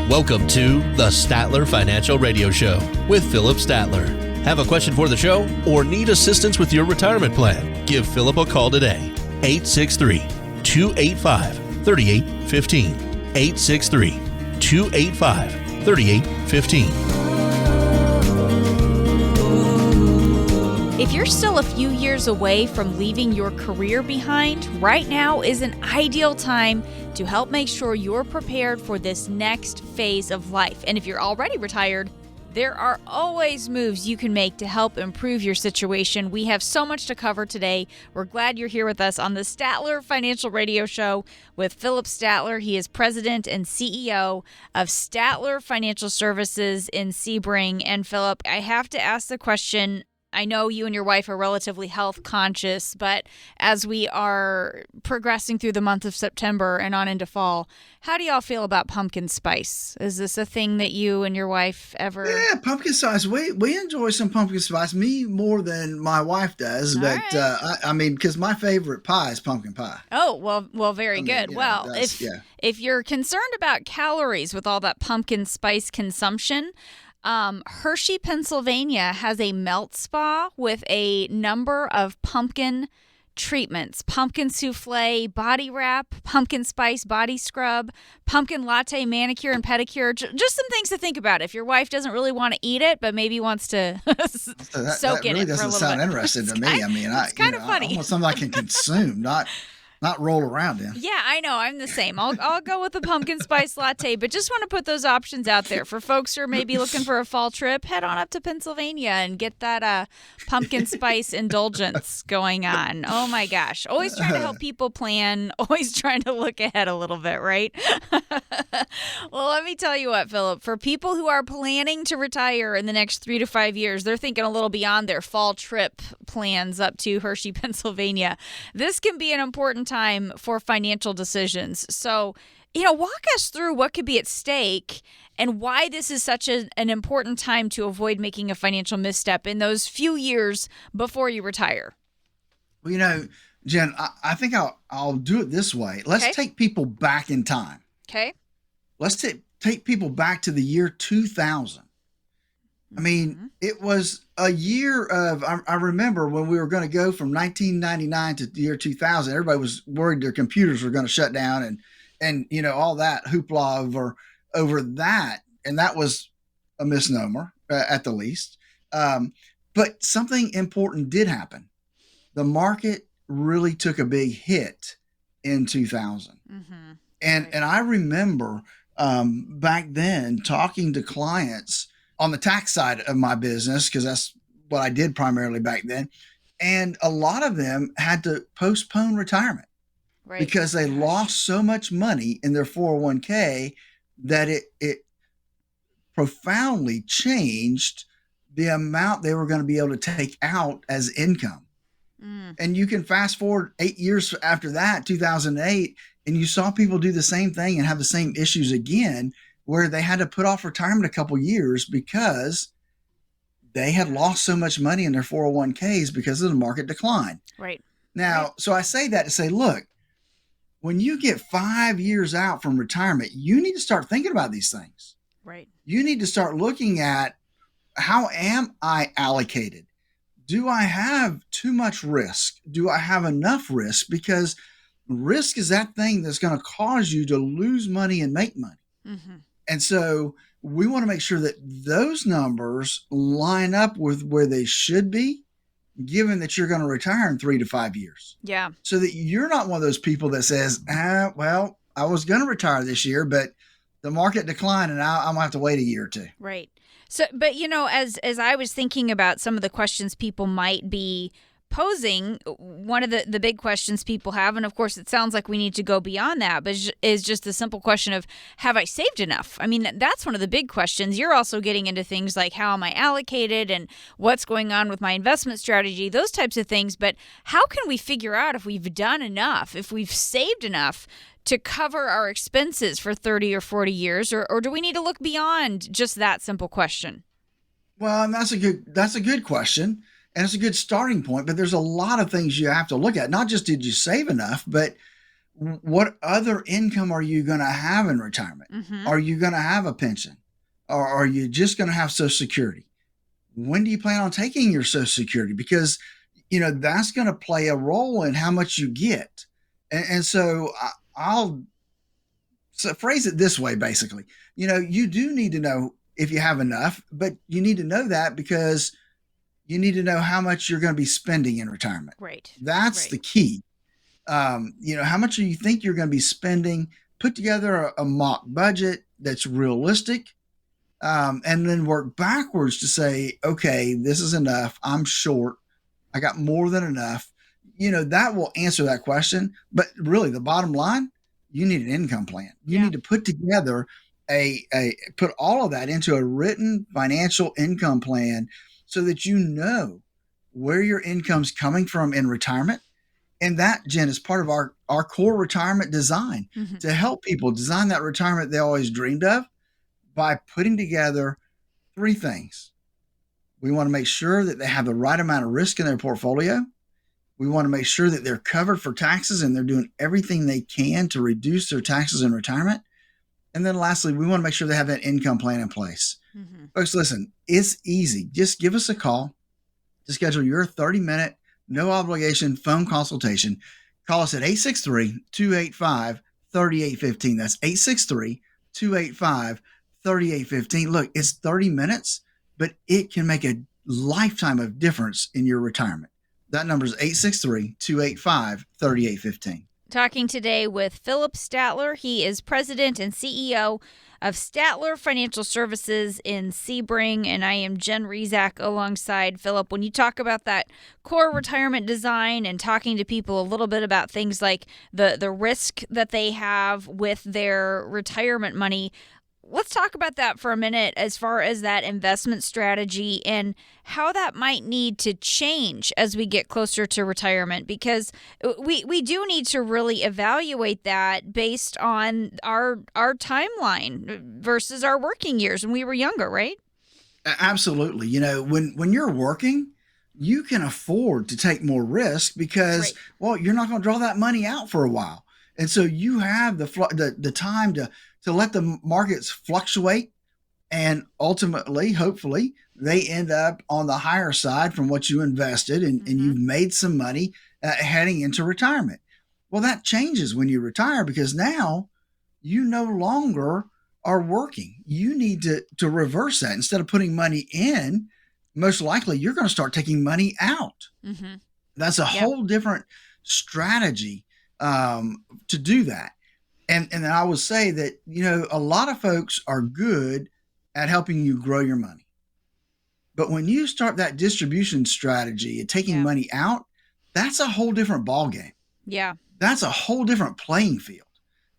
Welcome to the Statler Financial Radio Show with Philip Statler. Have a question for the show or need assistance with your retirement plan? Give Philip a call today. 863-285-3815. 863-285-3815. If you're still a few years away from leaving your career behind, right now is an ideal time to help make sure you're prepared for this next phase of life. And if you're already retired, there are always moves you can make to help improve your situation. We have so much to cover today. We're glad you're here with us on the Statler Financial Radio Show with Philip Statler. He is president and CEO of Statler Financial Services in Sebring. And Philip, I have to ask the question, I know you and your wife are relatively health conscious, but as we are progressing through the month of September and on into fall, how do y'all feel about pumpkin spice? Is this a thing that you and your wife ever? Yeah, pumpkin spice. We enjoy some pumpkin spice. Me more than my wife does, All but right. I mean, because my favorite pie is pumpkin pie. Oh, well, very good. Well, if you're concerned about calories with all that pumpkin spice consumption, Hershey, Pennsylvania has a melt spa with a number of pumpkin treatments: pumpkin souffle, body wrap, pumpkin spice body scrub, pumpkin latte manicure and pedicure. Just some things to think about if your wife doesn't really want to eat it, but maybe wants to soak in really it for a doesn't little sound bit. interesting to me. I mean, it's kind of funny. I want something I can consume, not roll around in. Yeah, I know. I'm the same. I'll go with the pumpkin spice latte, but just want to put those options out there for folks who are maybe looking for a fall trip. Head on up to Pennsylvania and get that pumpkin spice indulgence going on. Oh my gosh. Always trying to help people plan, always trying to look ahead a little bit, right? Well, let me tell you what, Philip, for people who are planning to retire in the next 3 to 5 years, they're thinking a little beyond their fall trip plans up to Hershey, Pennsylvania. This can be an important time for financial decisions. So, walk us through what could be at stake and why this is such an important time to avoid making a financial misstep in those few years before you retire. Well, Jen, I think I'll do it this way. Let's take people back in time. Okay. Let's take people back to the year 2000. I mean, it was a year of, I remember when we were going to go from 1999 to the year 2000, everybody was worried their computers were going to shut down and all that hoopla over that. And that was a misnomer at the least. But something important did happen. The market really took a big hit in 2000. Mm-hmm. And I remember back then talking to clients on the tax side of my business, because that's what I did primarily back then. And a lot of them had to postpone retirement because they lost so much money in their 401k that it profoundly changed the amount they were going to be able to take out as income. And you can fast forward 8 years after that, 2008, and you saw people do the same thing and have the same issues again, where they had to put off retirement a couple years because they had lost so much money in their 401ks because of the market decline. Right. Now, so I say that to say, look, when you get 5 years out from retirement, you need to start thinking about these things. Right. You need to start looking at, how am I allocated? Do I have too much risk? Do I have enough risk? Because risk is that thing that's going to cause you to lose money and make money. Mm-hmm. And so we want to make sure that those numbers line up with where they should be, given that you're going to retire in 3 to 5 years. Yeah. So that you're not one of those people that says, well, I was going to retire this year, but the market declined and I'm going to have to wait a year or two. Right. So, but as I was thinking about some of the questions people might be posing, one of the big questions people have, and of course it sounds like we need to go beyond that, but is just the simple question of, have I saved enough? I mean, that's one of the big questions. You're also getting into things like, how am I allocated and what's going on with my investment strategy, those types of things. But how can we figure out if we've done enough, if we've saved enough to cover our expenses for 30 or 40 years, or do we need to look beyond just that simple question? Well, and that's a good question. And it's a good starting point, but there's a lot of things you have to look at. Not just did you save enough, but What other income are you going to have in retirement? Are you going to have a pension? Or are you just going to have Social Security? When do you plan on taking your Social Security? Because, that's going to play a role in how much you get. And so I'll phrase it this way, basically. You do need to know if you have enough, but you need to know that because you need to know how much you're going to be spending in retirement. Right. That's the key. How much do you think you're going to be spending? Put together a mock budget that's realistic, and then work backwards to say, okay, this is enough. I'm short. I got more than enough. That will answer that question. But really, the bottom line, you need an income plan. You need to put together put all of that into a written financial income plan so that you know where your income's coming from in retirement. And that, Jen, is part of our core retirement design to help people design that retirement they always dreamed of by putting together three things. We want to make sure that they have the right amount of risk in their portfolio. We want to make sure that they're covered for taxes and they're doing everything they can to reduce their taxes in retirement. And then lastly, we want to make sure they have that income plan in place. Folks, listen, it's easy. Just give us a call to schedule your 30-minute, no obligation phone consultation. Call us at 863-285-3815. That's 863-285-3815. Look, it's 30 minutes, but it can make a lifetime of difference in your retirement. That number is 863-285-3815. Talking today with Philip Statler. He is president and CEO of Statler Financial Services in Sebring, and I am Jen Rezac alongside Philip. When you talk about that core retirement design and talking to people a little bit about things like the risk that they have with their retirement money, let's talk about that for a minute as far as that investment strategy and how that might need to change as we get closer to retirement, because we do need to really evaluate that based on our timeline versus our working years when we were younger, right? Absolutely. When you're working, you can afford to take more risk because, well, you're not going to draw that money out for a while. And so you have the time to let the markets fluctuate, and ultimately, hopefully, they end up on the higher side from what you invested, and you've made some money heading into retirement. Well, that changes when you retire because now you no longer are working. You need to reverse that. Instead of putting money in, most likely you're going to start taking money out. That's a whole different strategy to do that. And then I would say that, a lot of folks are good at helping you grow your money. But when you start that distribution strategy and taking money out, that's a whole different ballgame. Yeah. That's a whole different playing field.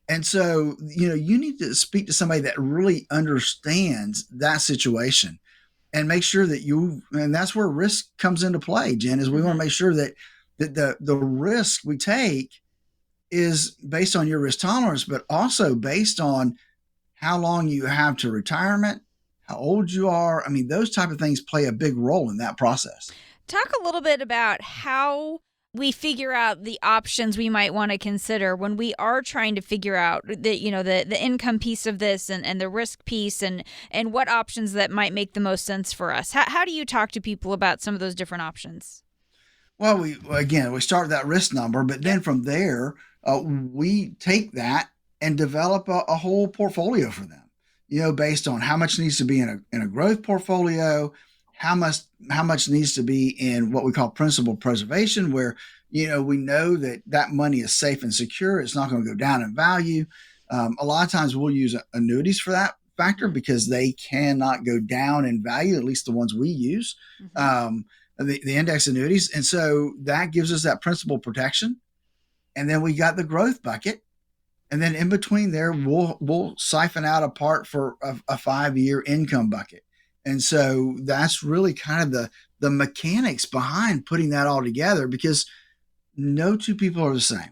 And so, you need to speak to somebody that really understands that situation and make sure that and that's where risk comes into play, Jen, is we want to make sure that the risk we take is based on your risk tolerance, but also based on how long you have to retirement, how old you are. I mean, those type of things play a big role in that process. Talk a little bit about how we figure out the options we might want to consider when we are trying to figure out the income piece of this and the risk piece and what options that might make the most sense for us. How do you talk to people about some of those different options? Well, we start with that risk number, but then from there, we take that and develop a whole portfolio for them, based on how much needs to be in a growth portfolio, how much needs to be in what we call principal preservation, where, we know that money is safe and secure. It's not going to go down in value. A lot of times we'll use annuities for that factor because they cannot go down in value, at least the ones we use, the index annuities. And so that gives us that principal protection. And then we got the growth bucket. And then in between there, we'll siphon out a part for a 5-year income bucket. And so that's really kind of the mechanics behind putting that all together, because no two people are the same.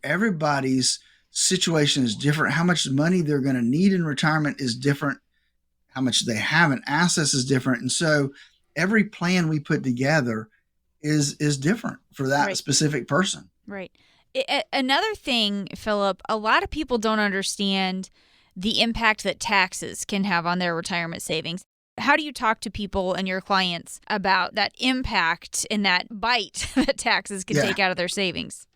Everybody's situation is different. How much money they're going to need in retirement is different. How much they have in assets is different. And so every plan we put together is different for that specific person. Right. Another thing, Philip, a lot of people don't understand the impact that taxes can have on their retirement savings. How do you talk to people and your clients about that impact and that bite that taxes can take out of their savings?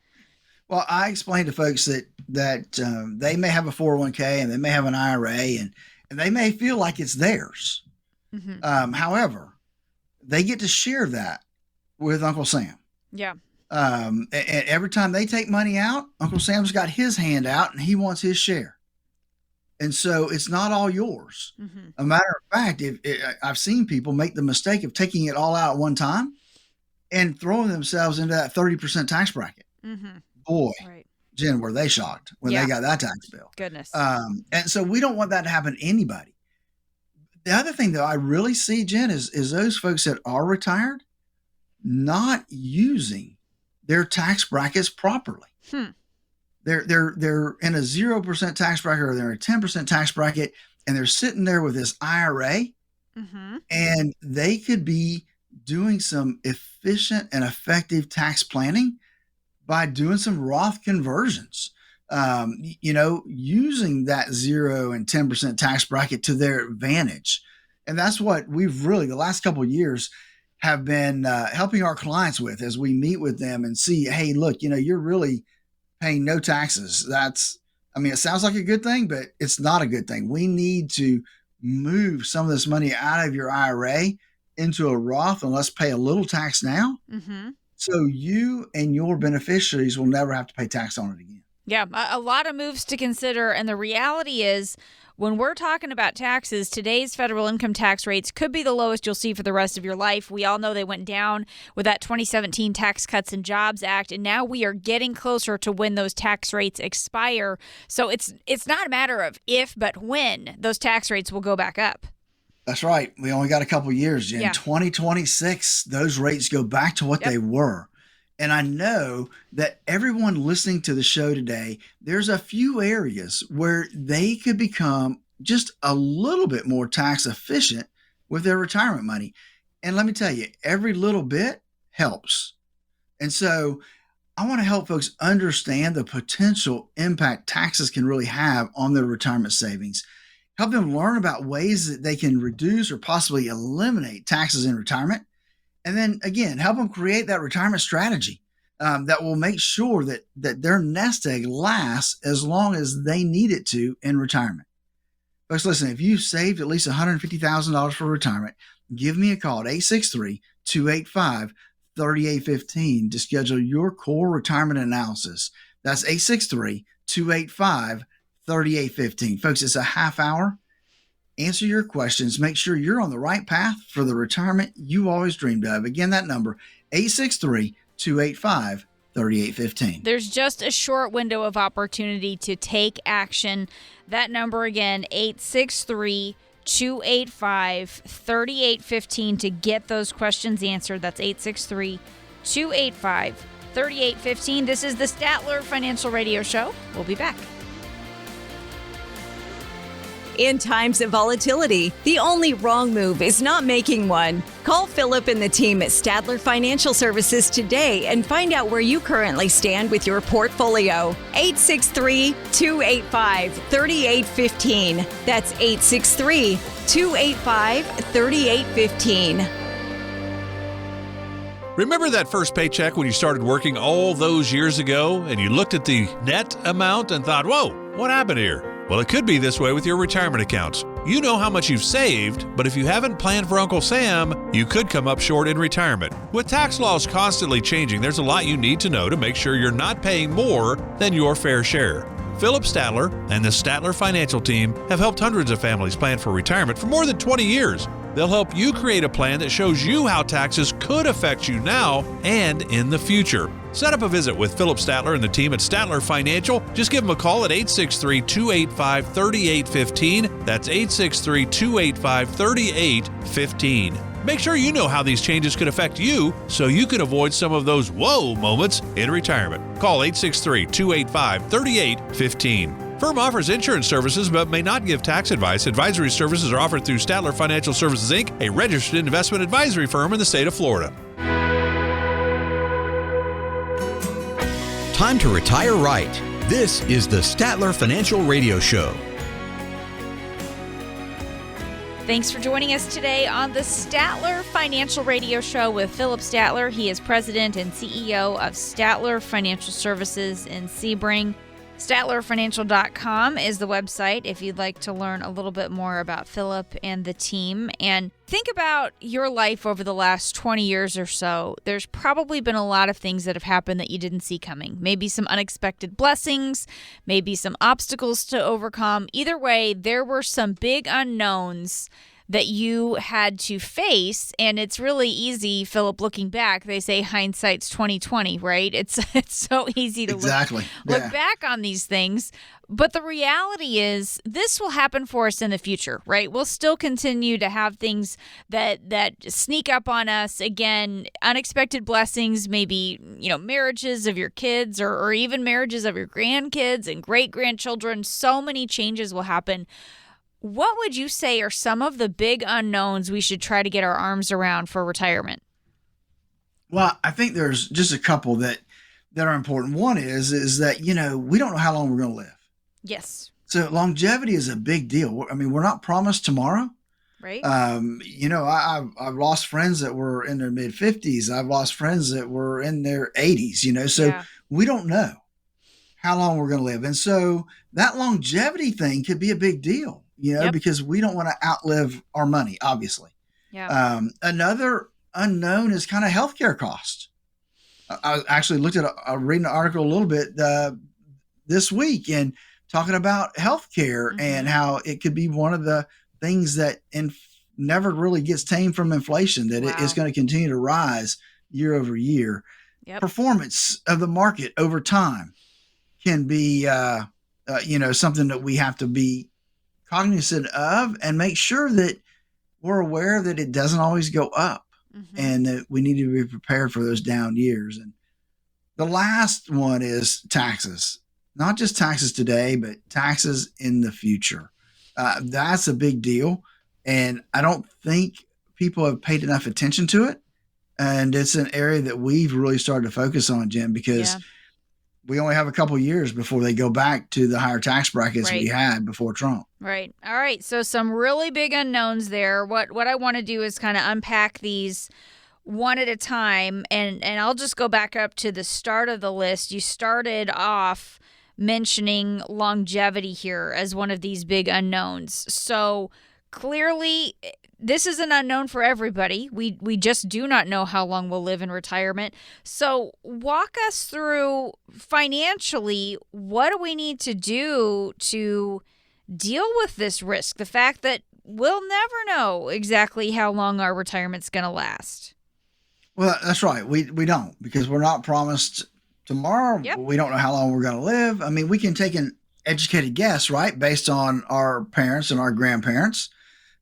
Well, I explain to folks that they may have a 401k and they may have an IRA and they may feel like it's theirs. Mm-hmm. However, they get to share that with Uncle Sam. Yeah. And every time they take money out, Uncle Sam's got his hand out and he wants his share. And so it's not all yours. Mm-hmm. A matter of fact, I've seen people make the mistake of taking it all out at one time and throwing themselves into that 30% tax bracket. Mm-hmm. Boy, right. Jen, were they shocked when they got that tax bill. Goodness. And so we don't want that to happen to anybody. The other thing that I really see, Jen, is those folks that are retired not using their tax brackets properly. They're in a 0% tax bracket or they're in a 10% tax bracket, and they're sitting there with this IRA, and they could be doing some efficient and effective tax planning by doing some Roth conversions, using that 0 and 10% tax bracket to their advantage. And that's what we've really, the last couple of years, have been helping our clients with as we meet with them and see, hey, look, you're really paying no taxes. It sounds like a good thing, but it's not a good thing. We need to move some of this money out of your IRA into a Roth and let's pay a little tax now. Mm-hmm. So you and your beneficiaries will never have to pay tax on it again. Yeah, a lot of moves to consider. And the reality is, when we're talking about taxes, today's federal income tax rates could be the lowest you'll see for the rest of your life. We all know they went down with that 2017 Tax Cuts and Jobs Act, and now we are getting closer to when those tax rates expire. So it's not a matter of if, but when those tax rates will go back up. That's right. We only got a couple of years. In 2026, those rates go back to what they were. And I know that everyone listening to the show today, there's a few areas where they could become just a little bit more tax efficient with their retirement money. And let me tell you, every little bit helps. And so I want to help folks understand the potential impact taxes can really have on their retirement savings. Help them learn about ways that they can reduce or possibly eliminate taxes in retirement. And then again, help them create that retirement strategy that will make sure that their nest egg lasts as long as they need it to in retirement. Folks, listen, if you've saved at least $150,000 for retirement, give me a call at 863-285-3815 to schedule your core retirement analysis. That's 863-285-3815. Folks, it's a half hour. Answer your questions. Make sure you're on the right path for the retirement you always dreamed of. Again, that number, 863-285-3815. There's just a short window of opportunity to take action. That number again, 863-285-3815 to get those questions answered. That's 863-285-3815. This is the Statler Financial Radio Show. We'll be back. In times of volatility, the only wrong move is not making one. Call Philip and the team at Statler Financial Services today and find out where you currently stand with your portfolio. 863-285-3815. That's 863-285-3815. Remember that first paycheck when you started working all those years ago and you looked at the net amount and thought, whoa, what happened here? Well, it could be this way with your retirement accounts. You know how much you've saved, but if you haven't planned for Uncle Sam, you could come up short in retirement. With tax laws constantly changing, there's a lot you need to know to make sure you're not paying more than your fair share. Philip Statler and the Statler Financial Team have helped hundreds of families plan for retirement for more than 20 years. They'll help you create a plan that shows you how taxes could affect you now and in the future. Set up a visit with Philip Statler and the team at Statler Financial. Just give them a call at 863-285-3815. That's 863-285-3815. Make sure you know how these changes could affect you so you can avoid some of those whoa moments in retirement. Call 863-285-3815. Firm offers insurance services but may not give tax advice. Advisory services are offered through Statler Financial Services, Inc., a registered investment advisory firm in the state of Florida. time to retire right. This is the Statler Financial Radio Show. Thanks for joining us today on the Statler Financial Radio Show with Philip Statler. He is president and CEO of Statler Financial Services in Sebring. StatlerFinancial.com is the website if you'd like to learn a little bit more about Philip and the team. And think about your life over the last 20 years or so. There's probably been a lot of things that have happened that you didn't see coming. Maybe some unexpected blessings, maybe some obstacles to overcome. Either way, there were some big unknowns that you had to face, and it's really easy, Philip, looking back. They say hindsight's 20/20, right? It's so easy to look back on these things, but the reality is this will happen for us in the future, right? We'll still continue to have things that sneak up on us. Again, unexpected blessings, maybe, marriages of your kids or even marriages of your grandkids and great-grandchildren. So many changes will happen. What would you say are some of the big unknowns we should try to get our arms around for retirement? Well, I think there's just a couple that are important. One is that, we don't know how long we're going to live. Yes. So longevity is a big deal. I mean, we're not promised tomorrow. Right. I've lost friends that were in their mid 50s. I've lost friends that were in their 80s, so we don't know how long we're going to live. And so that longevity thing could be a big deal. Because we don't want to outlive our money, obviously. Yeah. Another unknown is kind of healthcare costs. I actually looked at reading an article a little bit this week and talking about healthcare and how it could be one of the things that never really gets tamed from inflation, that it is going to continue to rise year over year. Yep. Performance of the market over time can be, something that we have to be cognizant of and make sure that we're aware that it doesn't always go up and that we need to be prepared for those down years. And the last one is taxes, not just taxes today, but taxes in the future. That's a big deal. And I don't think people have paid enough attention to it. And it's an area that we've really started to focus on, Jen, because we only have a couple of years before they go back to the higher tax brackets we had before Trump. Right. All right. So some really big unknowns there. What I want to do is kind of unpack these one at a time. And I'll just go back up to the start of the list. You started off mentioning longevity here as one of these big unknowns. So clearly, this is an unknown for everybody. We just do not know how long we'll live in retirement. So walk us through financially, what do we need to do to deal with this risk? The fact that we'll never know exactly how long our retirement's going to last. Well, that's right. We don't, because we're not promised tomorrow. Yep. We don't know how long we're going to live. I mean, we can take an educated guess, right, based on our parents and our grandparents.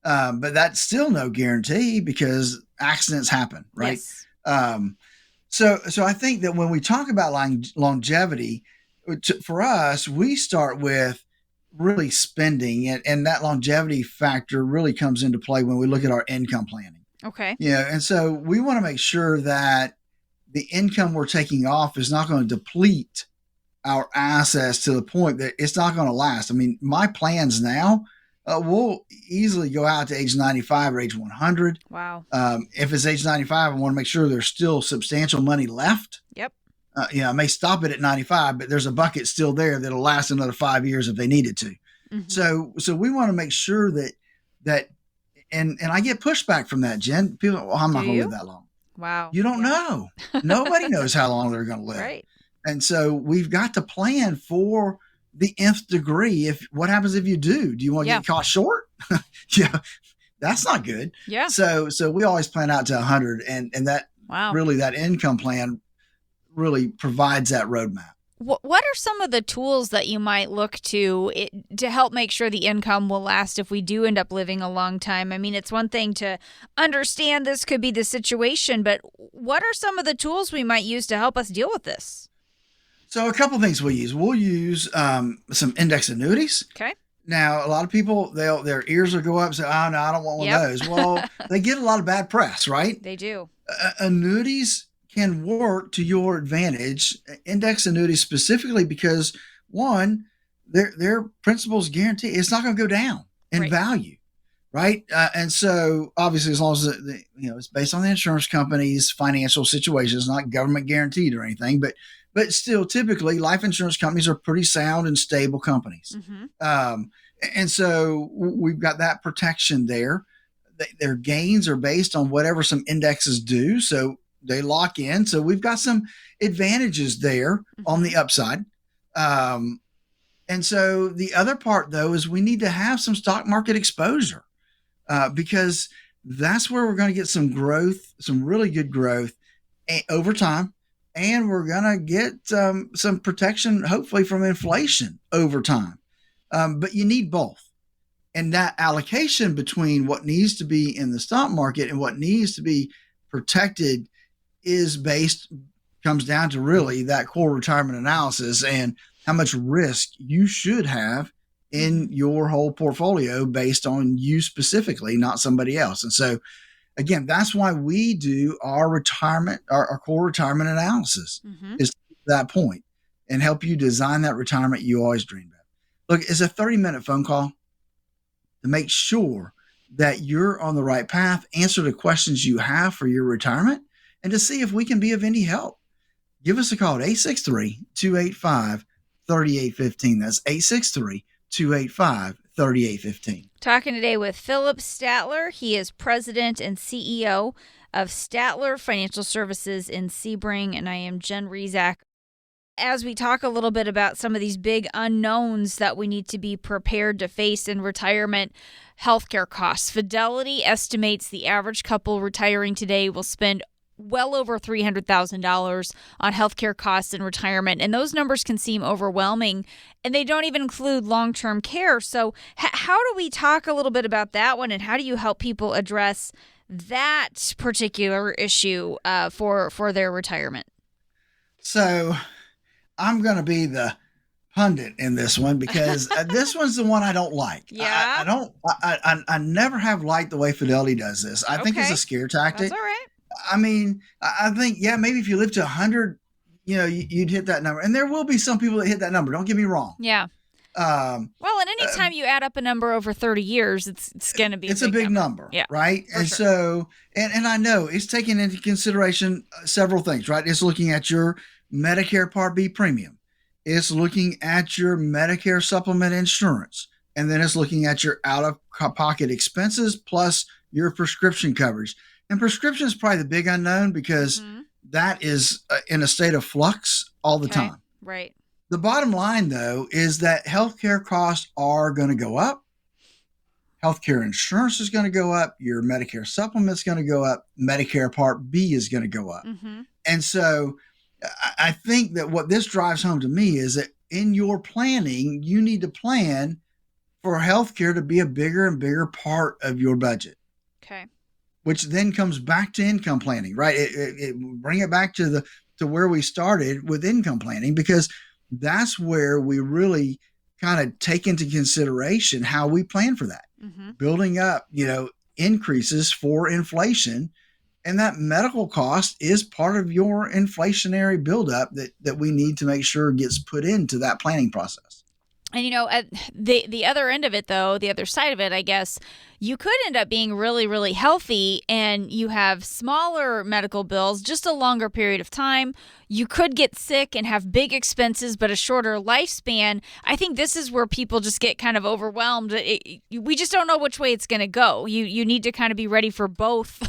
But that's still no guarantee because accidents happen, right? Yes. So I think that when we talk about longevity, for us, we start with really spending, and that longevity factor really comes into play when we look at our income planning. Okay. And so we want to make sure that the income we're taking off is not going to deplete our assets to the point that it's not going to last. I mean, my plans now, we'll easily go out to age 95 or age 100. Wow. If it's age 95, I want to make sure there's still substantial money left. Yep. I may stop it at 95, but there's a bucket still there that'll last another 5 years if they needed to. So we want to make sure that, and I get pushback from that, Jen. People, I'm not going to live that long. Wow. You don't know. Nobody knows how long they're going to live. Right. And so we've got to plan for the nth degree. What happens if you do? Do you want to get caught short? That's not good. Yeah. So we always plan out to 100, and that really, that income plan really provides that roadmap. What are some of the tools that you might look to help make sure the income will last if we do end up living a long time? I mean, it's one thing to understand this could be the situation, but what are some of the tools we might use to help us deal with this? So a couple of things we'll use. We'll use some index annuities. Okay. Now, a lot of people, their ears will go up and say, oh, no, I don't want one of those. Well, they get a lot of bad press, right? They do. Annuities can work to your advantage. Index annuities specifically because, one, their principal's guarantee, it's not going to go down in value, right? And so obviously, as long as it's based on the insurance company's financial situation, it's not government guaranteed or anything, but still, typically, life insurance companies are pretty sound and stable companies. And so we've got that protection there. Their gains are based on whatever some indexes do. So they lock in. So we've got some advantages there on the upside. And so the other part, though, is we need to have some stock market exposure because that's where we're going to get some growth, some really good growth over time. And we're going to get some protection, hopefully, from inflation over time. But you need both. And that allocation between what needs to be in the stock market and what needs to be protected comes down to really that core retirement analysis and how much risk you should have in your whole portfolio based on you specifically, not somebody else. And so, again, that's why we do our retirement, our core retirement analysis is to that point and help you design that retirement you always dreamed of. Look, it's a 30-minute phone call to make sure that you're on the right path, answer the questions you have for your retirement, and to see if we can be of any help. Give us a call at 863-285-3815. That's 863-285-3815. Talking today with Philip Statler. He is president and CEO of Statler Financial Services in Sebring, and I am Jen Rezac. As we talk a little bit about some of these big unknowns that we need to be prepared to face in retirement, healthcare costs. Fidelity estimates the average couple retiring today will spend well over $300,000 on healthcare costs in retirement. And those numbers can seem overwhelming, and they don't even include long-term care. So how do we talk a little bit about that one, and how do you help people address that particular issue for their retirement? So I'm going to be the pundit in this one because this one's the one I don't like. Yeah. I never have liked the way Fidelity does this. I think it's a scare tactic. That's all right. I mean, I think, maybe if you live to 100, you'd hit that number. And there will be some people that hit that number. Don't get me wrong. Yeah. Well, and any time you add up a number over 30 years, it's going to be a big number. Yeah, right? And sure. So, and I know it's taking into consideration several things, right? It's looking at your Medicare Part B premium. It's looking at your Medicare supplement insurance. And then it's looking at your out-of-pocket expenses plus your prescription coverage. And prescription is probably the big unknown because that is in a state of flux all the time. Right. The bottom line, though, is that healthcare costs are going to go up. Healthcare insurance is going to go up. Your Medicare supplement is going to go up. Medicare Part B is going to go up. And so I think that what this drives home to me is that in your planning, you need to plan for healthcare to be a bigger and bigger part of your budget. Okay. Which then comes back to income planning, right? It bring it back to where we started with income planning, because that's where we really kind of take into consideration how we plan for that, building up, increases for inflation. And that medical cost is part of your inflationary buildup that we need to make sure gets put into that planning process. And, at the other end of it, though, the other side of it, I guess, you could end up being really, really healthy and you have smaller medical bills, just a longer period of time. You could get sick and have big expenses, but a shorter lifespan. I think this is where people just get kind of overwhelmed. We just don't know which way it's going to go. You need to kind of be ready for both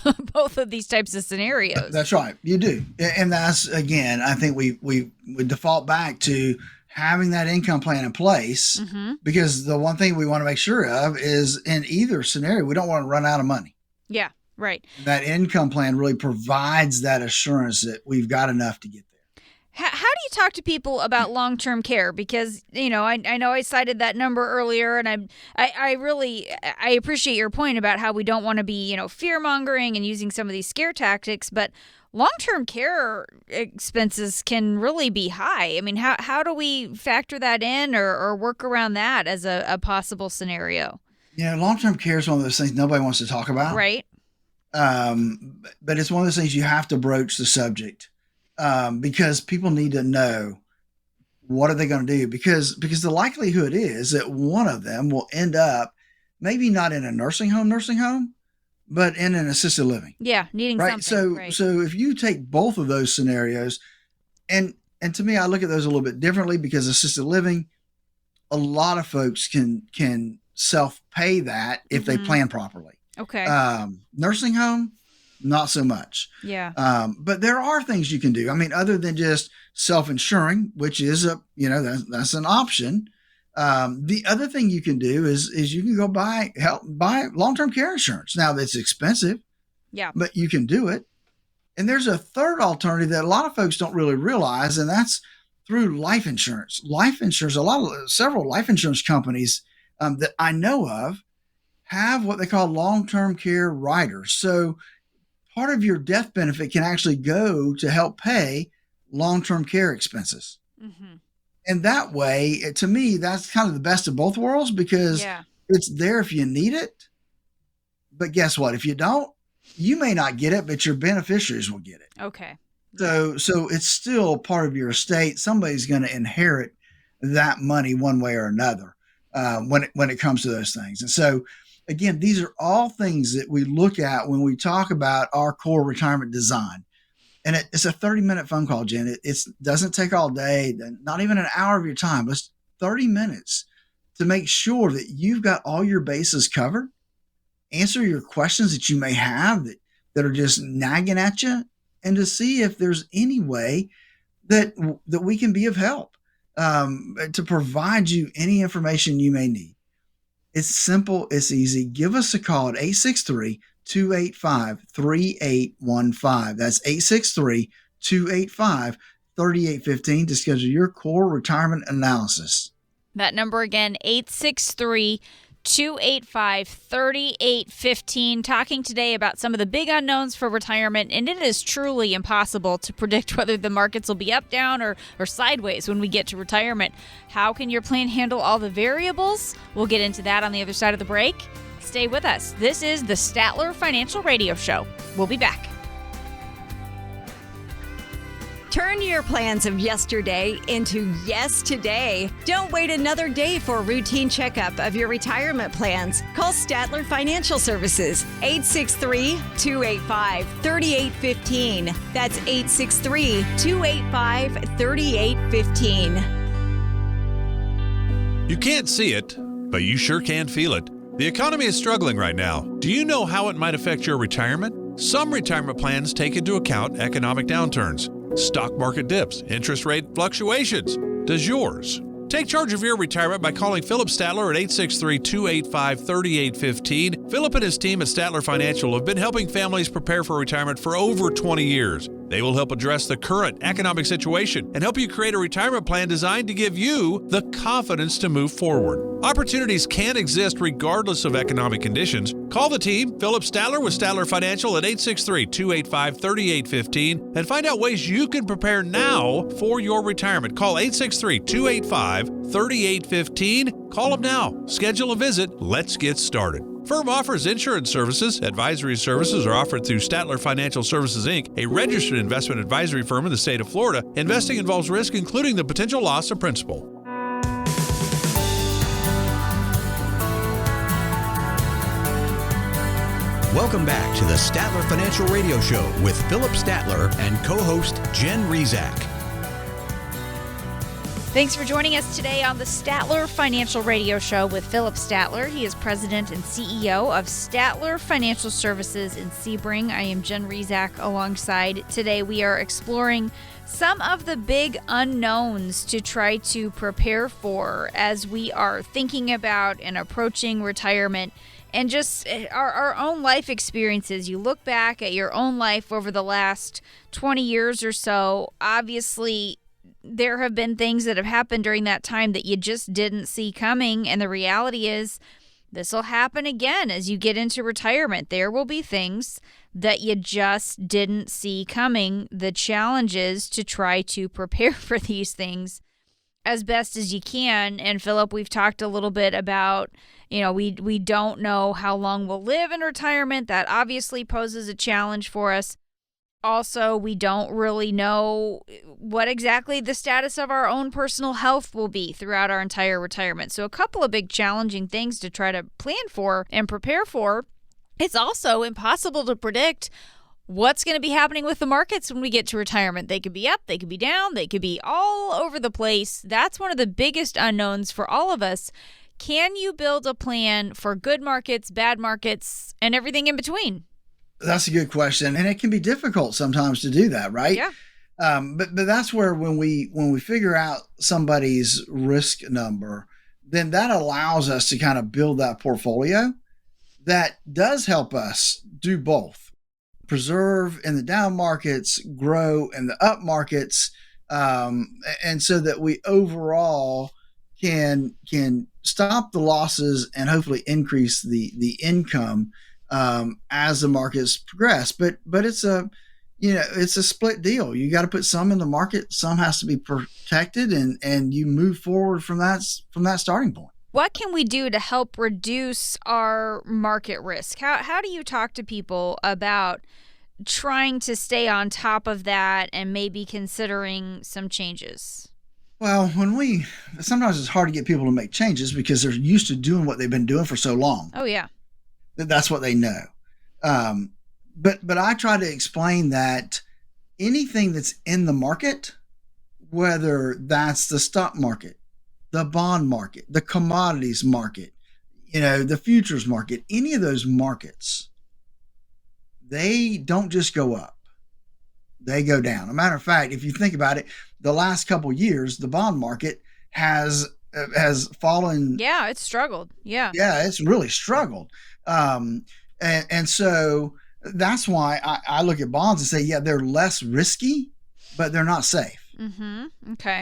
of these types of scenarios. That's right. You do. And that's, again, I think we default back to having that income plan in place, because the one thing we want to make sure of is in either scenario, we don't want to run out of money. Yeah, right. That income plan really provides that assurance that we've got enough to get there. How do you talk to people about long-term care? Because, I know I cited that number earlier, and I really appreciate your point about how we don't want to be, fear-mongering and using some of these scare tactics, but long-term care expenses can really be high. I mean, how do we factor that in or work around that as a possible scenario? Long-term care is one of those things nobody wants to talk about. Right. But it's one of those things you have to broach the subject, because people need to know what are they going to do, because the likelihood is that one of them will end up maybe not in a nursing home, but in an assisted living. Yeah, needing right. something. So if you take both of those scenarios, and to me, I look at those a little bit differently, because assisted living, a lot of folks can self-pay that if they plan properly. Okay. Nursing home, not so much. Yeah. But there are things you can do. I mean, other than just self-insuring, which is that's an option. The other thing you can do is you can go buy long-term care insurance. Now that's expensive. Yeah. But you can do it. And there's a third alternative that a lot of folks don't really realize, and that's through life insurance. Life insurance, several life insurance companies that I know of have what they call long-term care riders. So part of your death benefit can actually go to help pay long-term care expenses. Mm-hmm. And that way, to me, that's kind of the best of both worlds, because it's there if you need it. But guess what? If you don't, you may not get it, but your beneficiaries will get it. Okay. So it's still part of your estate. Somebody's going to inherit that money one way or another when it comes to those things. And so, again, these are all things that we look at when we talk about our core retirement design. And it's a 30-minute phone call, Jen. It doesn't take all day, not even an hour of your time. It's 30 minutes to make sure that you've got all your bases covered, answer your questions that you may have that are just nagging at you, and to see if there's any way that we can be of help, to provide you any information you may need. It's simple. It's easy. Give us a call at 863-285-3815. That's 863-285-3815 to schedule your core retirement analysis. That number again, 863-285-3815. Talking today about some of the big unknowns for retirement, and it is truly impossible to predict whether the markets will be up, down, or sideways when we get to retirement. How can your plan handle all the variables? We'll get into that on the other side of the break. Stay with us. This is the Statler Financial Radio Show. We'll be back. Turn your plans of yesterday into yes today. Don't wait another day for a routine checkup of your retirement plans. Call Statler Financial Services, 863-285-3815. That's 863-285-3815. You can't see it, but you sure can feel it. The economy is struggling right now. Do you know how it might affect your retirement? Some retirement plans take into account economic downturns, stock market dips, interest rate fluctuations. Does yours? Take charge of your retirement by calling Philip Statler at 863-285-3815. Philip and his team at Statler Financial have been helping families prepare for retirement for over 20 years. They will help address the current economic situation and help you create a retirement plan designed to give you the confidence to move forward. Opportunities can exist regardless of economic conditions. Call the team, Philip Statler with Statler Financial at 863-285-3815 and find out ways you can prepare now for your retirement. Call 863-285-3815. Call them now. Schedule a visit. Let's get started. Firm offers insurance services. Advisory services are offered through Statler Financial Services, Inc., a registered investment advisory firm in the state of Florida. Investing involves risk, including the potential loss of principal. Welcome back to the Statler Financial Radio Show with Philip Statler and co-host Jen Rezac. Thanks for joining us today on the Statler Financial Radio Show with Philip Statler. He is president and CEO of Statler Financial Services in Sebring. I am Jen Rezac alongside. Today we are exploring some of the big unknowns to try to prepare for as we are thinking about and approaching retirement, and just our own life experiences. You look back at your own life over the last 20 years or so, obviously there have been things that have happened during that time that you just didn't see coming. And the reality is this will happen again as you get into retirement. There will be things that you just didn't see coming. The challenge is to try to prepare for these things as best as you can. And Philip, we've talked a little bit about We don't know how long we'll live in retirement. That obviously poses a challenge for us. Also, we don't really know what exactly the status of our own personal health will be throughout our entire retirement. So a couple of big challenging things to try to plan for and prepare for. It's also impossible to predict what's going to be happening with the markets when we get to retirement. They could be up, they could be down, they could be all over the place. That's one of the biggest unknowns for all of us. Can you build a plan for good markets, bad markets, and everything in between? That's a good question. And it can be difficult sometimes to do that, right? Yeah. But that's where when we figure out somebody's risk number, then that allows us to kind of build that portfolio that does help us do both. Preserve in the down markets, grow in the up markets, and so that we overall can stop the losses and hopefully increase the income as the markets progress. But it's a split deal. You got to put some in the market, some has to be protected, and you move forward from that starting point. What can we do to help reduce our market risk? How do you talk to people about trying to stay on top of that and maybe considering some changes? Well, sometimes it's hard to get people to make changes because they're used to doing what they've been doing for so long. Oh, yeah. That's what they know. But I try to explain that anything that's in the market, whether that's the stock market, the bond market, the commodities market, the futures market, any of those markets, they don't just go up. They go down. As a matter of fact, if you think about it, the last couple of years, the bond market has fallen. Yeah, it's struggled. Yeah. Yeah, it's really struggled. And so that's why I look at bonds and say, yeah, they're less risky, but they're not safe. Mm-hmm. Okay.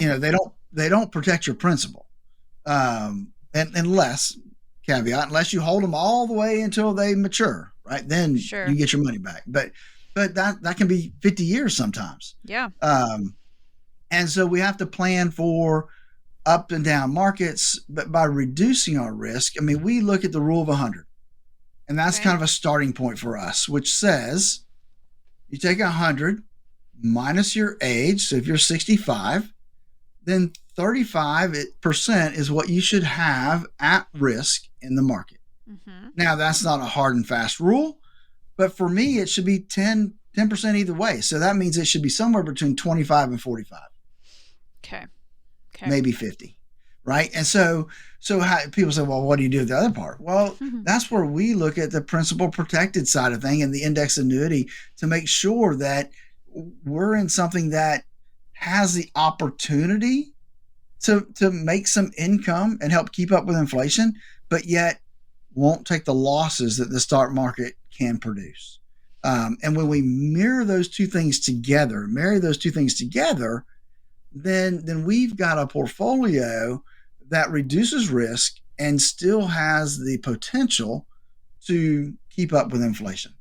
They don't protect your principal. And unless you hold them all the way until they mature, right? Then Sure. You get your money back. But that can be 50 years sometimes. Yeah. And so we have to plan for up and down markets, but by reducing our risk, we look at the rule of 100. And that's kind of a starting point for us, which says you take 100 minus your age. So if you're 65, then 35% is what you should have at risk in the market. Mm-hmm. Now, That's not a hard and fast rule, but for me, it should be 10% either way. So that means it should be somewhere between 25 and 45. Okay. Maybe 50. Right. And so how, people say, well, what do you do with the other part? Well, that's where we look at the principal protected side of thing and the index annuity to make sure that we're in something that has the opportunity to make some income and help keep up with inflation, but yet won't take the losses that the stock market can produce. And when we marry those two things together, then we've got a portfolio that reduces risk and still has the potential to keep up with inflation.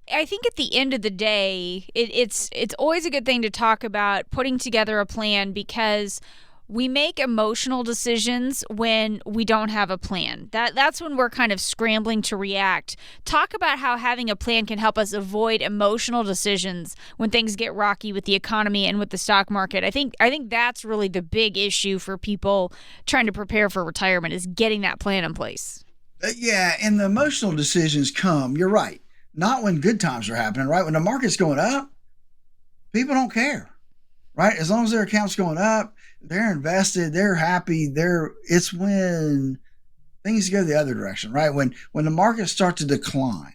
I think at the end of the day, it's always a good thing to talk about putting together a plan because we make emotional decisions when we don't have a plan. That's when we're kind of scrambling to react. Talk about how having a plan can help us avoid emotional decisions when things get rocky with the economy and with the stock market. I think that's really the big issue for people trying to prepare for retirement is getting that plan in place. Yeah, and the emotional decisions come, you're right, not when good times are happening, right? When the market's going up, people don't care, right? As long as their account's going up, they're invested, they're happy. It's when things go the other direction, right? When the markets start to decline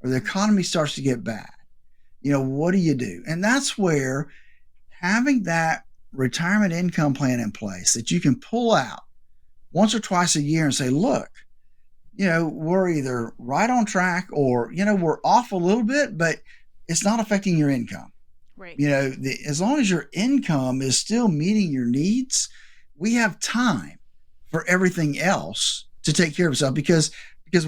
or the economy starts to get bad, what do? And that's where having that retirement income plan in place that you can pull out once or twice a year and say, look, we're either right on track or, we're off a little bit, but it's not affecting your income. Right. As long as your income is still meeting your needs, we have time for everything else to take care of itself because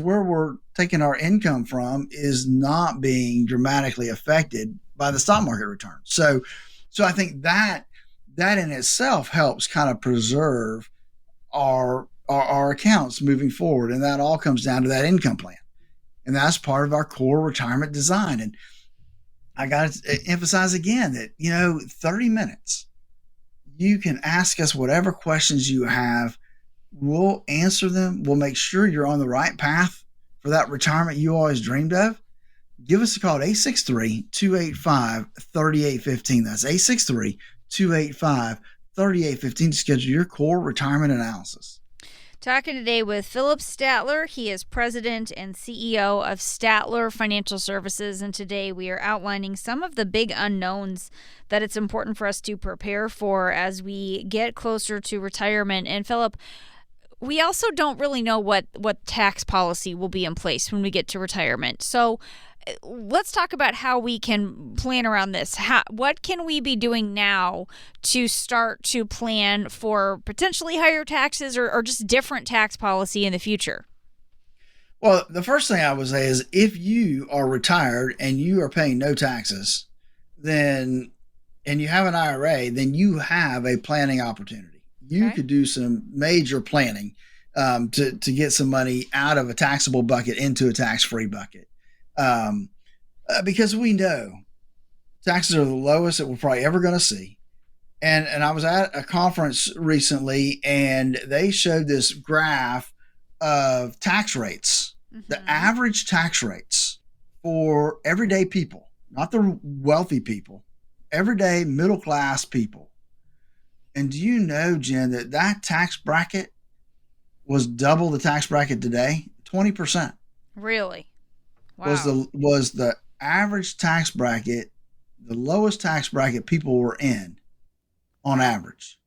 where we're taking our income from is not being dramatically affected by the stock market return. So I think that in itself helps kind of preserve our our accounts moving forward. And that all comes down to that income plan. And that's part of our core retirement design. And I got to emphasize again that, 30 minutes, you can ask us whatever questions you have. We'll answer them. We'll make sure you're on the right path for that retirement you always dreamed of. Give us a call at 863-285-3815. That's 863-285-3815 to schedule your core retirement analysis. Talking today with Philip Statler. He is president and CEO of Statler Financial Services. And today we are outlining some of the big unknowns that it's important for us to prepare for as we get closer to retirement. And Philip, we also don't really know what tax policy will be in place when we get to retirement. So let's talk about how we can plan around this. What can we be doing now to start to plan for potentially higher taxes or just different tax policy in the future? Well, the first thing I would say is if you are retired and you are paying no taxes, and you have an IRA, then you have a planning opportunity. You could do some major planning to get some money out of a taxable bucket into a tax-free bucket. Because we know taxes are the lowest that we're probably ever going to see. And I was at a conference recently and they showed this graph of tax rates, the average tax rates for everyday people, not the wealthy people, everyday middle-class people. And do you know, Jen, that tax bracket was double the tax bracket today? 20%. Really? Wow. Was the average tax bracket, the lowest tax bracket people were in on average.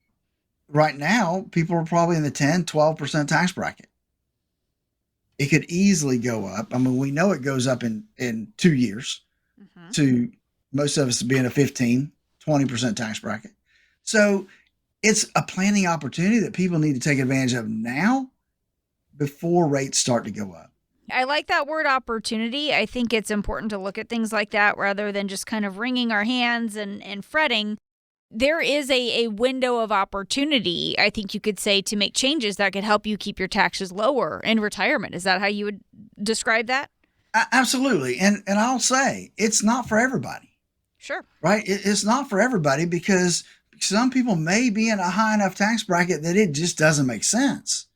Right now, people are probably in the 10, 12% tax bracket. It could easily go up. I mean, we know it goes up in 2 years to most of us being a 15, 20% tax bracket. So it's a planning opportunity that people need to take advantage of now before rates start to go up. I like that word opportunity. I think it's important to look at things like that rather than just kind of wringing our hands and fretting. There is a window of opportunity, I think you could say, to make changes that could help you keep your taxes lower in retirement. Is that how you would describe that? Absolutely. And I'll say it's not for everybody. Sure. Right? It's not for everybody because some people may be in a high enough tax bracket that it just doesn't make sense.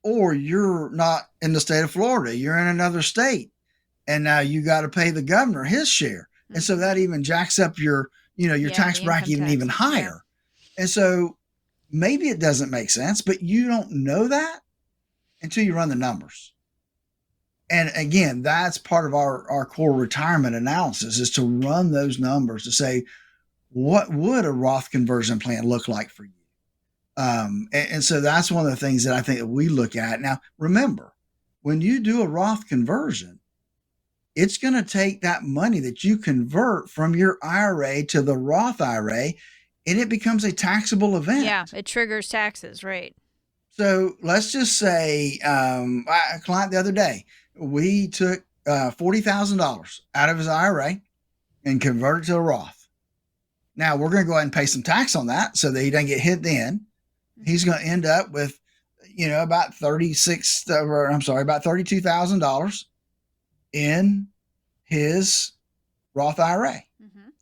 Or you're not in the state of Florida, you're in another state, and now you got to pay the governor his share. And so that even jacks up your tax bracket even higher. Yeah. And so maybe it doesn't make sense, but you don't know that until you run the numbers. And again, that's part of our core retirement analysis is to run those numbers to say, what would a Roth conversion plan look like for you? And so that's one of the things that I think that we look at. Now, remember, when you do a Roth conversion, it's going to take that money that you convert from your IRA to the Roth IRA, and it becomes a taxable event. Yeah, it triggers taxes, right? So let's just say a client the other day, we took $40,000 out of his IRA and converted it to a Roth. Now, we're going to go ahead and pay some tax on that so that he doesn't get hit then. He's going to end up with, about $32,000 in his Roth IRA.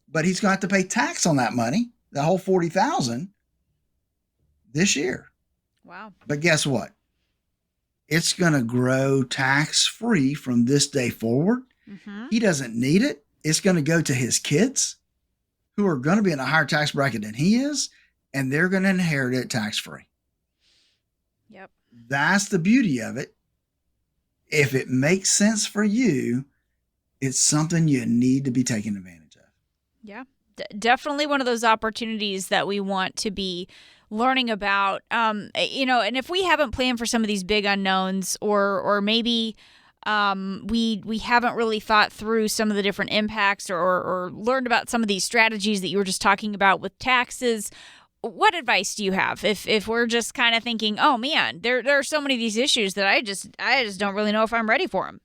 But he's going to have to pay tax on that money, the whole $40,000 this year. Wow. But guess what? It's going to grow tax-free from this day forward. He doesn't need it. It's going to go to his kids who are going to be in a higher tax bracket than he is, and they're going to inherit it tax-free. Yep. That's the beauty of it. If it makes sense for you, it's something you need to be taking advantage of. Yeah, definitely one of those opportunities that we want to be learning about. And if we haven't planned for some of these big unknowns, or maybe we haven't really thought through some of the different impacts or learned about some of these strategies that you were just talking about with taxes, what advice do you have if we're just kind of thinking, oh man, there are so many of these issues that I just don't really know if I'm ready for them?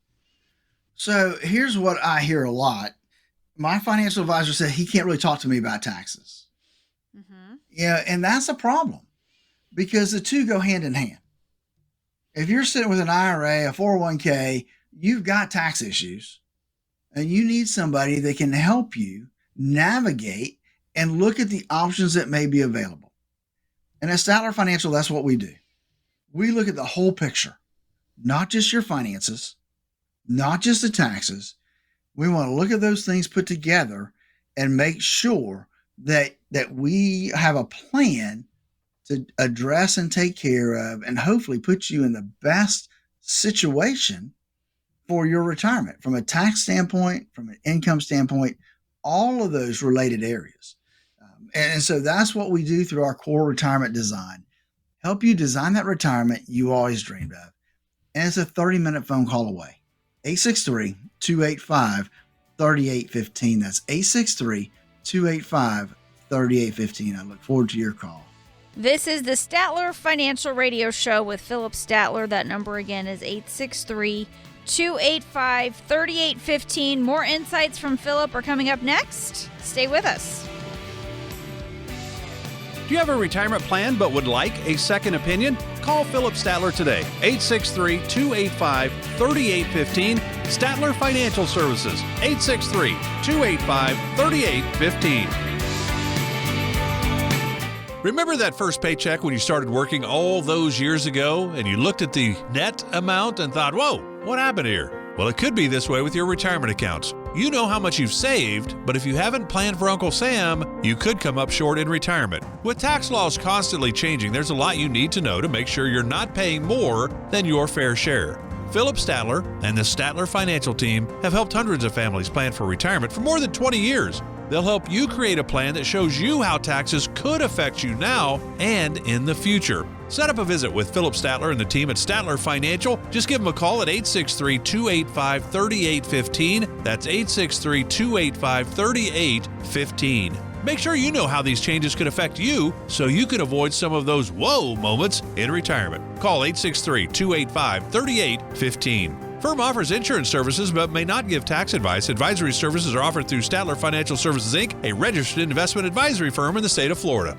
So here's what I hear a lot. My financial advisor said he can't really talk to me about taxes. Yeah, and that's a problem because the two go hand in hand. If you're sitting with an IRA, a 401k, you've got tax issues and you need somebody that can help you navigate and look at the options that may be available. And at Statler Financial, that's what we do. We look at the whole picture, not just your finances, not just the taxes. We want to look at those things put together and make sure that we have a plan to address and take care of and hopefully put you in the best situation for your retirement from a tax standpoint, from an income standpoint, all of those related areas. And so that's what we do through our core retirement design. Help you design that retirement you always dreamed of. And it's a 30-minute phone call away. 863-285-3815. That's 863-285-3815. I look forward to your call. This is the Statler Financial Radio Show with Philip Statler. That number again is 863-285-3815. More insights from Philip are coming up next. Stay with us. Do you have a retirement plan but would like a second opinion? Call Philip Statler today, 863-285-3815. Statler Financial Services, 863-285-3815. Remember that first paycheck when you started working all those years ago and you looked at the net amount and thought, whoa, what happened here? Well, it could be this way with your retirement accounts. You know how much you've saved, but if you haven't planned for Uncle Sam, you could come up short in retirement. With tax laws constantly changing, there's a lot you need to know to make sure you're not paying more than your fair share. Philip Statler and the Statler Financial Team have helped hundreds of families plan for retirement for more than 20 years. They'll help you create a plan that shows you how taxes could affect you now and in the future. Set up a visit with Philip Statler and the team at Statler Financial. Just give them a call at 863-285-3815. That's 863-285-3815. Make sure you know how these changes could affect you so you can avoid some of those whoa moments in retirement. Call 863-285-3815. Firm offers insurance services but may not give tax advice. Advisory services are offered through Statler Financial Services, Inc., a registered investment advisory firm in the state of Florida.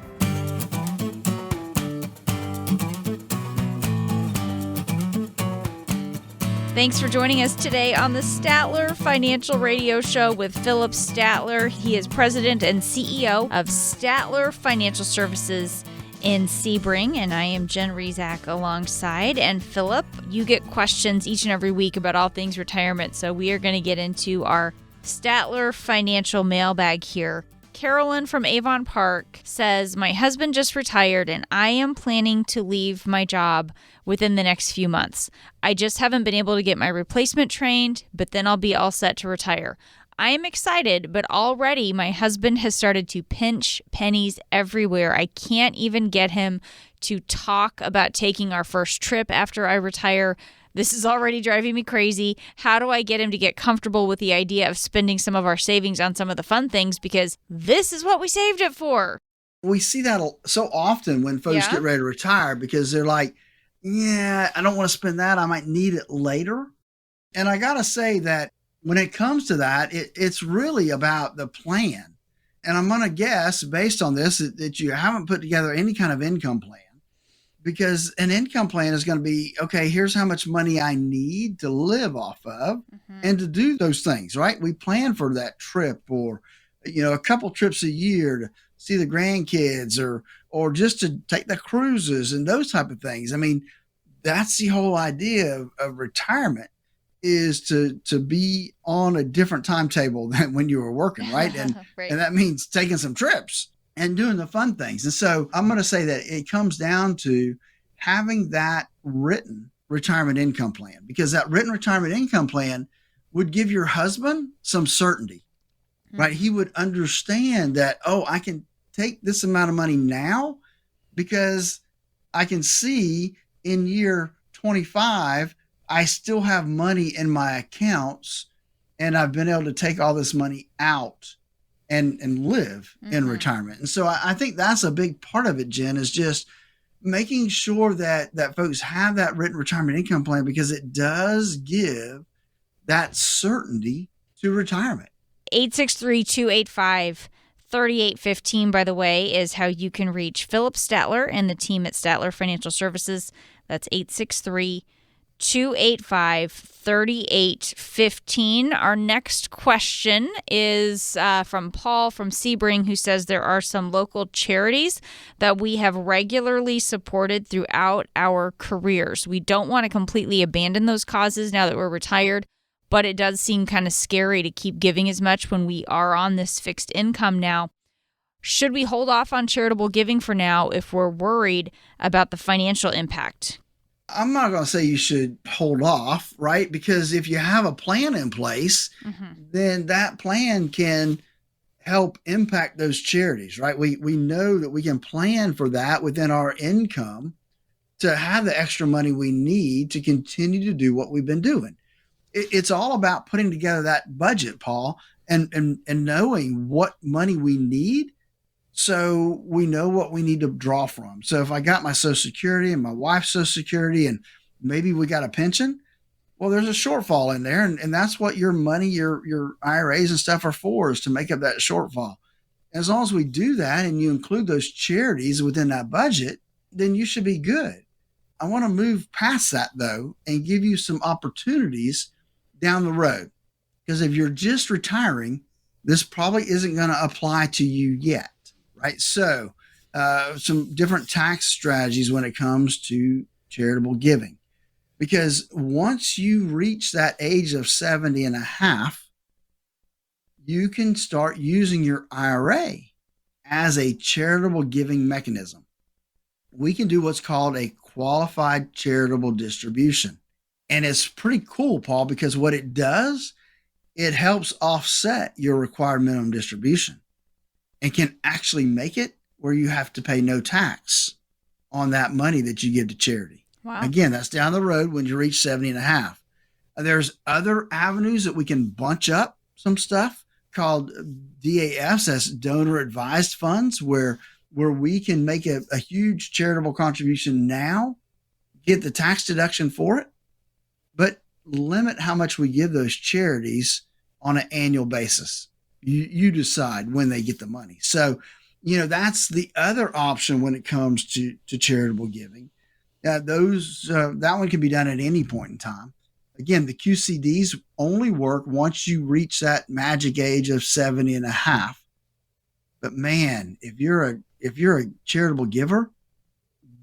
Thanks for joining us today on the Statler Financial Radio Show with Philip Statler. He is president and CEO of Statler Financial Services in Sebring, and I am Jen Rezac alongside. And Philip, you get questions each and every week about all things retirement, so we are going to get into our Statler Financial mailbag here. Carolyn from Avon Park says, my husband just retired and I am planning to leave my job within the next few months. I just haven't been able to get my replacement trained, but then I'll be all set to retire. I am excited, but already my husband has started to pinch pennies everywhere. I can't even get him to talk about taking our first trip after I retire. This is already driving me crazy. How do I get him to get comfortable with the idea of spending some of our savings on some of the fun things? Because this is what we saved it for. We see that so often when folks get ready to retire because they're like, yeah, I don't want to spend that. I might need it later. And I got to say that when it comes to that, it's really about the plan. And I'm going to guess based on this that you haven't put together any kind of income plan. Because an income plan is going to be, okay, here's how much money I need to live off of and to do those things, right? We plan for that trip or, a couple trips a year to see the grandkids or just to take the cruises and those type of things. I mean, that's the whole idea of retirement is to be on a different timetable than when you were working, right? And, right. And that means taking some trips and doing the fun things. And so I'm going to say that it comes down to having that written retirement income plan, because that written retirement income plan would give your husband some certainty, right? He would understand that, I can take this amount of money now because I can see in year 25, I still have money in my accounts and I've been able to take all this money out and live in retirement. And so I think that's a big part of it, Jen, is just making sure that folks have that written retirement income plan because it does give that certainty to retirement. 863-285-3815, by the way, is how you can reach Philip Statler and the team at Statler Financial Services. That's 863-285-3815. Our next question is from Paul from Sebring, who says there are some local charities that we have regularly supported throughout our careers. We don't want to completely abandon those causes now that we're retired, but it does seem kind of scary to keep giving as much when we are on this fixed income now. Should we hold off on charitable giving for now if we're worried about the financial impact? I'm not going to say you should hold off, right? Because if you have a plan in place, then that plan can help impact those charities, right? We know that we can plan for that within our income to have the extra money we need to continue to do what we've been doing. It's all about putting together that budget, Paul, and knowing what money we need, so we know what we need to draw from. So if I got my Social Security and my wife's Social Security and maybe we got a pension, well, there's a shortfall in there. And that's what your money, your IRAs and stuff are for, is to make up that shortfall. As long as we do that and you include those charities within that budget, then you should be good. I want to move past that, though, and give you some opportunities down the road. Because if you're just retiring, this probably isn't going to apply to you yet. Right. So some different tax strategies when it comes to charitable giving, because once you reach that age of 70 and a half, you can start using your IRA as a charitable giving mechanism. We can do what's called a qualified charitable distribution. And it's pretty cool, Paul, because what it does, it helps offset your required minimum distribution, and can actually make it where you have to pay no tax on that money that you give to charity. Wow. Again, that's down the road when you reach 70 and a half. There's other avenues that we can bunch up some stuff called DAFs, that's donor advised funds, where we can make a huge charitable contribution now, get the tax deduction for it, but limit how much we give those charities on an annual basis. You decide when they get the money. So, that's the other option when it comes to charitable giving. That one can be done at any point in time. Again, the QCDs only work once you reach that magic age of 70 and a half. But man, if you're a charitable giver,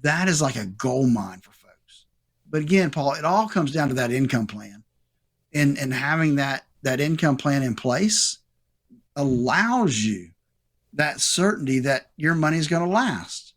that is like a gold mine for folks. But again, Paul, it all comes down to that income plan, and having that income plan in place allows you that certainty that your money is going to last.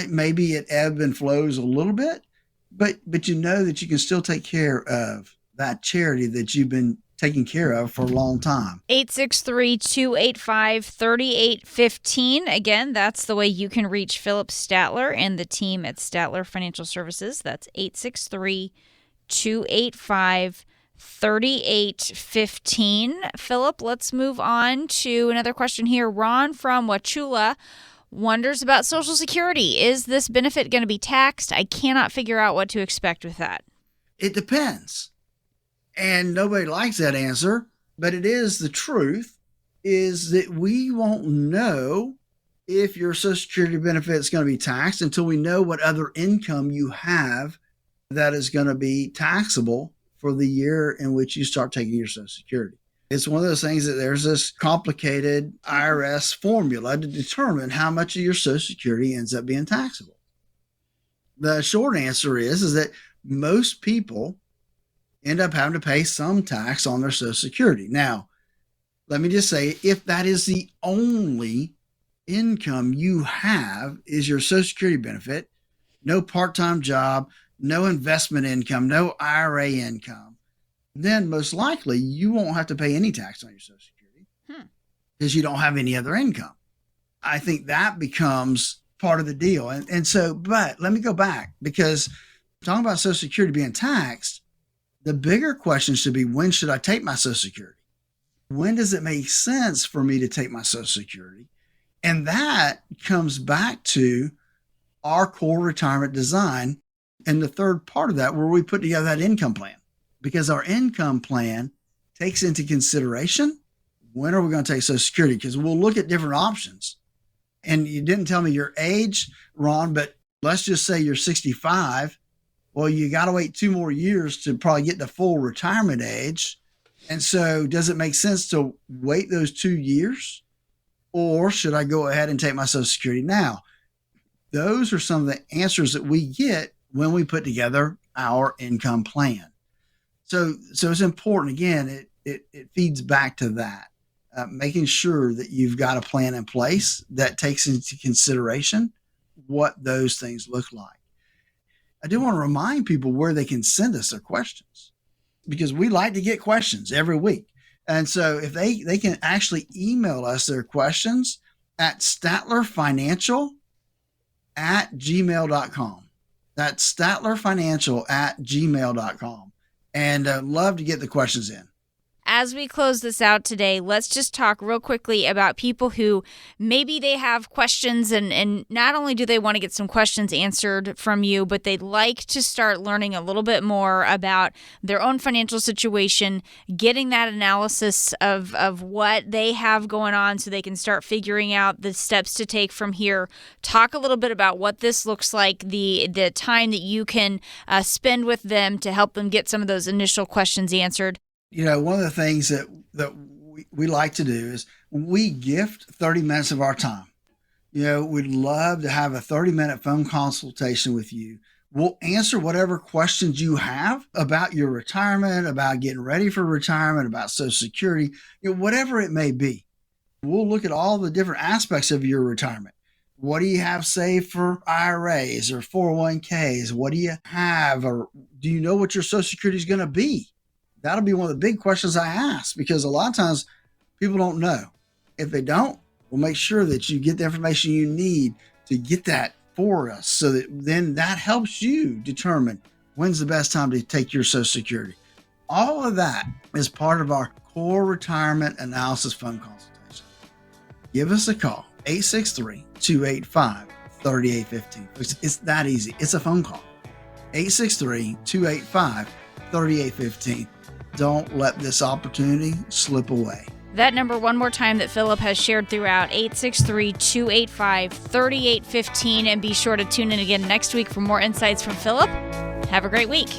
Maybe it ebbs and flows a little bit, but you know that you can still take care of that charity that you've been taking care of for a long time. 863-285-3815. Again, that's the way you can reach Philip Statler and the team at Statler Financial Services. That's 863-285-3815. 3815. Philip, let's move on to another question here. Ron from Wauchula wonders about Social Security. Is this benefit going to be taxed? I cannot figure out what to expect with that. It depends. And nobody likes that answer, but it is the truth, is that we won't know if your Social Security benefit is going to be taxed until we know what other income you have that is going to be taxable for the year in which you start taking your Social Security. It's one of those things that there's this complicated IRS formula to determine how much of your Social Security ends up being taxable. The short answer is that most people end up having to pay some tax on their Social Security. Now, let me just say, if that is the only income you have is your Social Security benefit, no part-time job, no investment income, no IRA income, then most likely you won't have to pay any tax on your Social Security because you don't have any other income. I think that becomes part of the deal. And so, but let me go back, because talking about Social Security being taxed, the bigger question should be, when should I take my Social Security? When does it make sense for me to take my Social Security? And that comes back to our core retirement design and the third part of that, where we put together that income plan, because our income plan takes into consideration, when are we going to take Social Security? Because we'll look at different options. And you didn't tell me your age, Ron, but let's just say you're 65 Well, you got to wait 2 more years to probably get to full retirement age. And so does it make sense to wait those 2 years? Or should I go ahead and take my Social Security now? Those are some of the answers that we get when we put together our income plan. So it's important. Again, it feeds back to that, making sure that you've got a plan in place that takes into consideration what those things look like. I do want to remind people where they can send us their questions, because we like to get questions every week. And so if they can actually email us their questions at statlerfinancial@gmail.com. That's statlerfinancial@gmail.com. And love to get the questions in. As we close this out today, let's just talk real quickly about people who maybe they have questions, and not only do they want to get some questions answered from you, but they'd like to start learning a little bit more about their own financial situation, getting that analysis of what they have going on so they can start figuring out the steps to take from here. Talk a little bit about what this looks like, the time that you can spend with them to help them get some of those initial questions answered. You know, one of the things that we like to do is we gift 30 minutes of our time. You know, we'd love to have a 30-minute phone consultation with you. We'll answer whatever questions you have about your retirement, about getting ready for retirement, about Social Security, whatever it may be. We'll look at all the different aspects of your retirement. What do you have saved for IRAs or 401ks? What do you have? Or do you know what your Social Security is going to be? That'll be one of the big questions I ask, because a lot of times people don't know. If they don't, we'll make sure that you get the information you need to get that for us, so that then that helps you determine when's the best time to take your Social Security. All of that is part of our core retirement analysis phone consultation. Give us a call, 863-285-3815. It's that easy. It's a phone call, 863-285-3815. Don't let this opportunity slip away. That number one more time that Philip has shared throughout, 863-285-3815. And be sure to tune in again next week for more insights from Philip. Have a great week.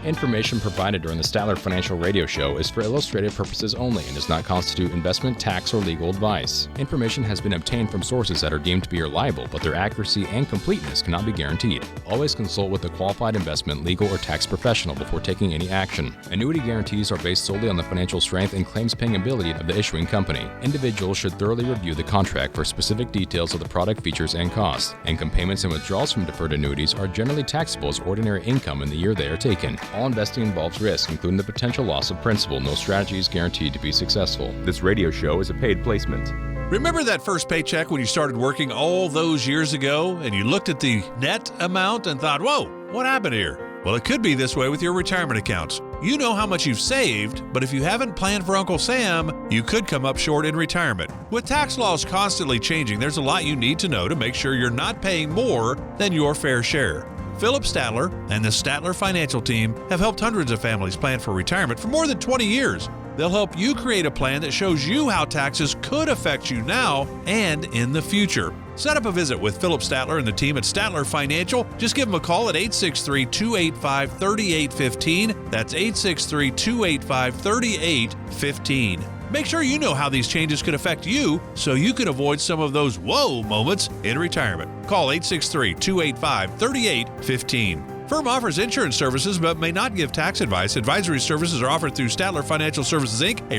Information provided during the Statler Financial Radio Show is for illustrative purposes only and does not constitute investment, tax, or legal advice. Information has been obtained from sources that are deemed to be reliable, but their accuracy and completeness cannot be guaranteed. Always consult with a qualified investment, legal, or tax professional before taking any action. Annuity guarantees are based solely on the financial strength and claims-paying ability of the issuing company. Individuals should thoroughly review the contract for specific details of the product features and costs. Income payments and withdrawals from deferred annuities are generally taxable as ordinary income in the year they are taken. All investing involves risk, including the potential loss of principal. No strategy is guaranteed to be successful. This radio show is a paid placement. Remember that first paycheck when you started working all those years ago and you looked at the net amount and thought, whoa, what happened here? Well, it could be this way with your retirement accounts. You know how much you've saved, but if you haven't planned for Uncle Sam, you could come up short in retirement. With tax laws constantly changing, there's a lot you need to know to make sure you're not paying more than your fair share. Philip Statler and the Statler Financial Team have helped hundreds of families plan for retirement for more than 20 years. They'll help you create a plan that shows you how taxes could affect you now and in the future. Set up a visit with Philip Statler and the team at Statler Financial. Just give them a call at 863-285-3815. That's 863-285-3815. Make sure you know how these changes could affect you so you can avoid some of those whoa moments in retirement. Call 863-285-3815. Firm offers insurance services but may not give tax advice. Advisory services are offered through Statler Financial Services, Inc., a